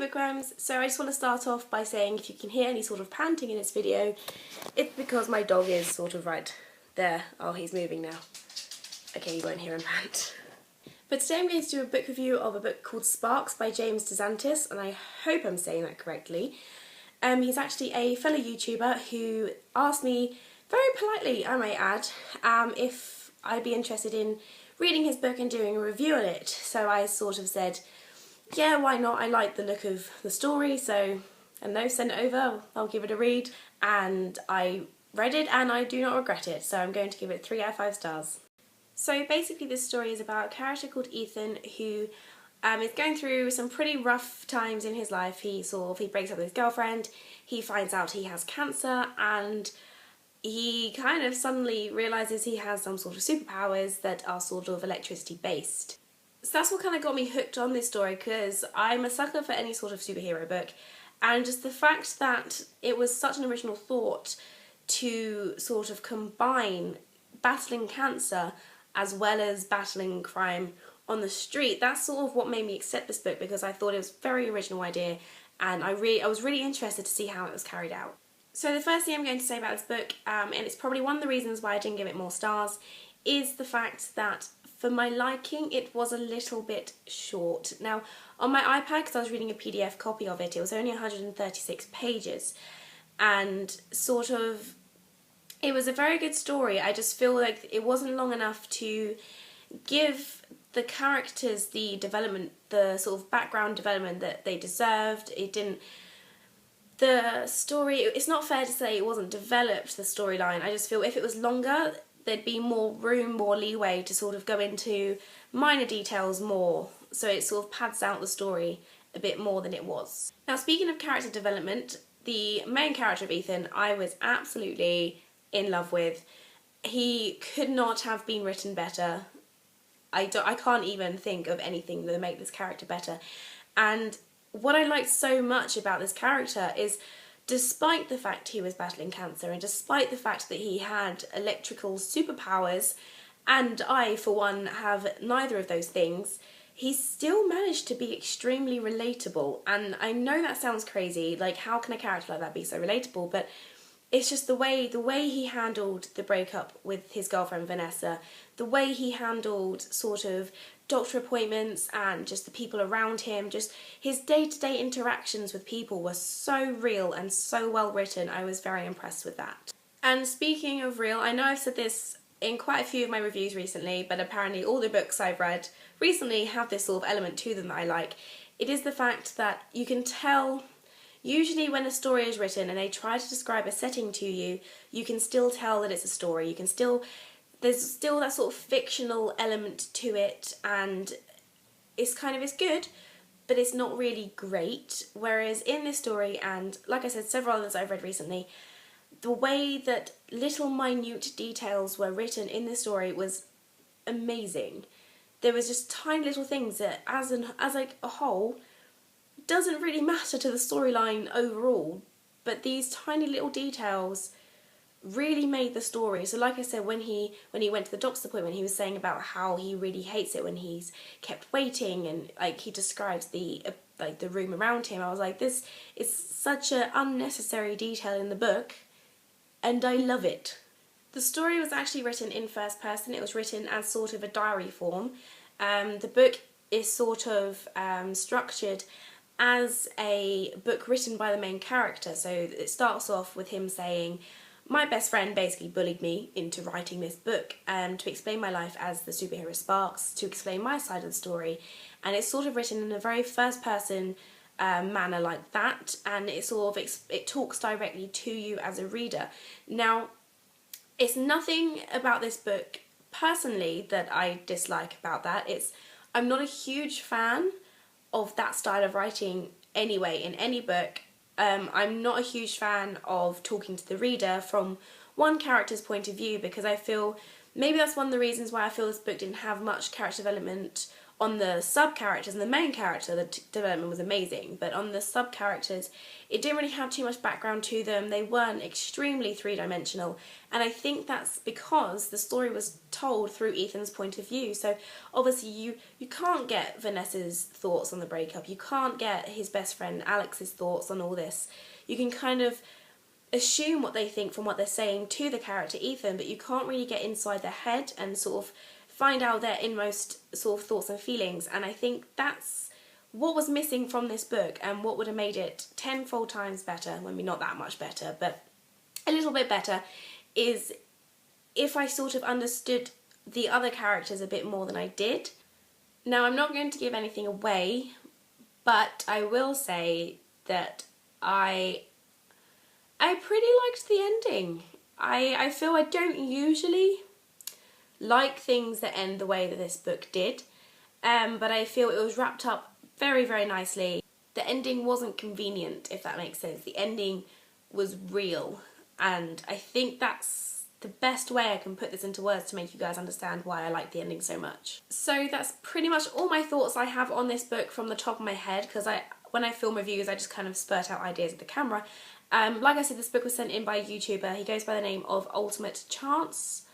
bookworms. So I just want to start off by saying if you can hear any sort of panting in this video, it's because my dog is sort of right there. Oh, he's moving now. Okay, you won't hear him pant. But today I'm going to do a book review of a book called Sparks by James Desantis, and I hope I'm saying that correctly. He's actually a fellow YouTuber who asked me, very politely I might add, if I'd be interested in reading his book and doing a review on it. So I sort of said, yeah, why not? I like the look of the story, so I don't know, send it over, I'll give it a read. And I read it and I do not regret it, so I'm going to give it 3 out of 5 stars. So basically this story is about a character called Ethan who is going through some pretty rough times in his life. He breaks up with his girlfriend, he finds out he has cancer, and he kind of suddenly realises he has some sort of superpowers that are sort of electricity based. So that's what kind of got me hooked on this story, because I'm a sucker for any sort of superhero book, and just the fact that it was such an original thought to sort of combine battling cancer as well as battling crime on the street, that's sort of what made me accept this book, because I thought it was a very original idea and I was really interested to see how it was carried out. So the first thing I'm going to say about this book, and it's probably one of the reasons why I didn't give it more stars, is the fact that for my liking it was a little bit short. Now on my iPad, because I was reading a PDF copy of it, it was only 136 pages, and sort of it was a very good story. I just feel like it wasn't long enough to give the characters the development, the sort of background development that they deserved. It didn't. The story, it's not fair to say it wasn't developed, the storyline. I just feel if it was longer, there'd be more room, more leeway to sort of go into minor details more, so it sort of pads out the story a bit more than it was. Now speaking of character development, the main character of Ethan, I was absolutely in love with. He could not have been written better. I can't even think of anything that would make this character better. And what I liked so much about this character is, despite the fact he was battling cancer and despite the fact that he had electrical superpowers, and I for one have neither of those things, he still managed to be extremely relatable. And I know that sounds crazy, like how can a character like that be so relatable, but it's just the way he handled the breakup with his girlfriend Vanessa, the way he handled sort of doctor appointments and just the people around him, just his day-to-day interactions with people were so real and so well written. I was very impressed with that. And speaking of real, I know I've said this in quite a few of my reviews recently, but apparently all the books I've read recently have this sort of element to them that I like. It is the fact that you can tell, usually when a story is written and they try to describe a setting to you, you can still tell that it's a story. You can still, there's still that sort of fictional element to it, and it's good, but it's not really great. Whereas in this story, and like I said, several others I've read recently, the way that little minute details were written in this story was amazing. There was just tiny little things that as like a whole doesn't really matter to the storyline overall, but these tiny little details really made the story. So like I said, when he went to the doctor's appointment, he was saying about how he really hates it when he's kept waiting, and like he describes the room around him. I was like, this is such an unnecessary detail in the book, and I love it. The story was actually written in first person. It was written as sort of a diary form. The book is sort of structured as a book written by the main character. So it starts off with him saying, my best friend basically bullied me into writing this book to explain my life as the superhero Sparks, to explain my side of the story, and it's sort of written in a very first person manner like that, and it talks directly to you as a reader. Now it's nothing about this book personally that I dislike about that. I'm not a huge fan of that style of writing anyway in any book. I'm not a huge fan of talking to the reader from one character's point of view, because I feel maybe that's one of the reasons why I feel this book didn't have much character development on the sub-characters. And the main character, the development was amazing, but on the sub-characters, it didn't really have too much background to them. They weren't extremely three-dimensional, and I think that's because the story was told through Ethan's point of view. So obviously you can't get Vanessa's thoughts on the breakup, you can't get his best friend Alex's thoughts on all this. You can kind of assume what they think from what they're saying to the character Ethan, but you can't really get inside their head and sort of find out their inmost sort of thoughts and feelings. And I think that's what was missing from this book, and what would have made it tenfold times better, I mean not that much better, but a little bit better, is if I sort of understood the other characters a bit more than I did. Now, I'm not going to give anything away, but I will say that I pretty liked the ending. I feel I don't usually like things that end the way that this book did, but I feel it was wrapped up very, very nicely. The ending wasn't convenient, if that makes sense. The ending was real, and I think that's the best way I can put this into words to make you guys understand why I like the ending so much. So that's pretty much all my thoughts I have on this book from the top of my head, because when I film reviews I just kind of spurt out ideas at the camera. Like I said, this book was sent in by a YouTuber. He goes by the name of Ultimate Chance,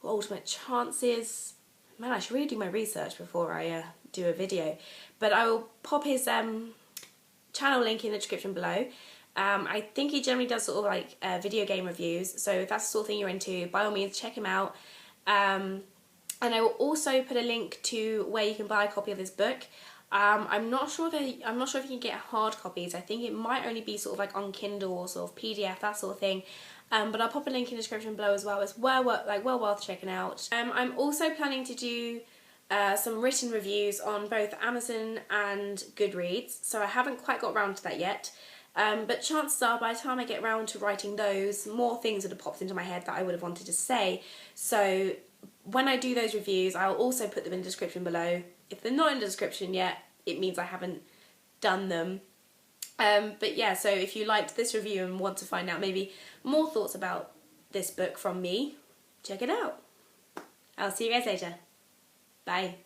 or Ultimate Chances. Man, I should really do my research before I do a video. But I will pop his channel link in the description below. I think he generally does sort of like video game reviews, so if that's the sort of thing you're into, by all means check him out. And I will also put a link to where you can buy a copy of this book. I'm not sure if you can get hard copies. I think it might only be sort of like on Kindle or sort of PDF, that sort of thing. But I'll pop a link in the description below as well. It's well worth checking out. I'm also planning to do some written reviews on both Amazon and Goodreads, so I haven't quite got around to that yet. But chances are, by the time I get around to writing those, more things would have popped into my head that I would have wanted to say. So when I do those reviews, I'll also put them in the description below. If they're not in the description yet, it means I haven't done them. But yeah, so if you liked this review and want to find out maybe more thoughts about this book from me, check it out. I'll see you guys later. Bye.